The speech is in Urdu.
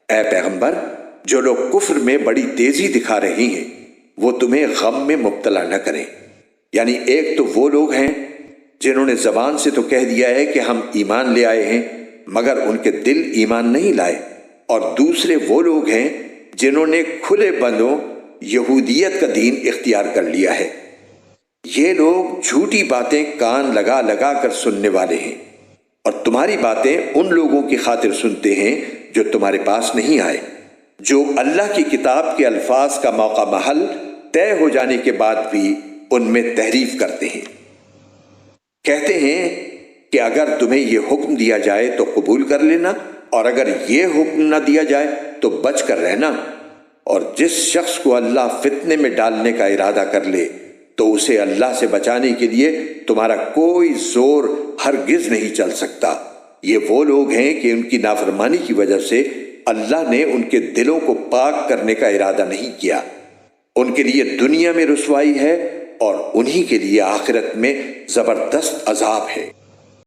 اے پیغمبر، جو لوگ کفر میں بڑی تیزی دکھا رہے ہیں وہ تمہیں غم میں مبتلا نہ کریں۔ یعنی ایک تو وہ لوگ ہیں جنہوں نے زبان سے تو کہہ دیا ہے کہ ہم ایمان لے آئے ہیں، مگر ان کے دل ایمان نہیں لائے، اور دوسرے وہ لوگ ہیں جنہوں نے کھلے بندوں یہودیت کا دین اختیار کر لیا ہے۔ یہ لوگ جھوٹی باتیں کان لگا لگا کر سننے والے ہیں، اور تمہاری باتیں ان لوگوں کی خاطر سنتے ہیں جو تمہارے پاس نہیں آئے، جو اللہ کی کتاب کے الفاظ کا موقع محل طے ہو جانے کے بعد بھی ان میں تحریف کرتے ہیں۔ کہتے ہیں کہ اگر تمہیں یہ حکم دیا جائے تو قبول کر لینا، اور اگر یہ حکم نہ دیا جائے تو بچ کر رہنا، اور جس شخص کو اللہ فتنے میں ڈالنے کا ارادہ کر لے تو اسے اللہ سے بچانے کے لیے تمہارا کوئی زور ہرگز نہیں چل سکتا۔ یہ وہ لوگ ہیں کہ ان کی نافرمانی کی وجہ سے اللہ نے ان کے دلوں کو پاک کرنے کا ارادہ نہیں کیا۔ ان کے لیے دنیا میں رسوائی ہے اور انہی کے لیے آخرت میں زبردست عذاب ہے۔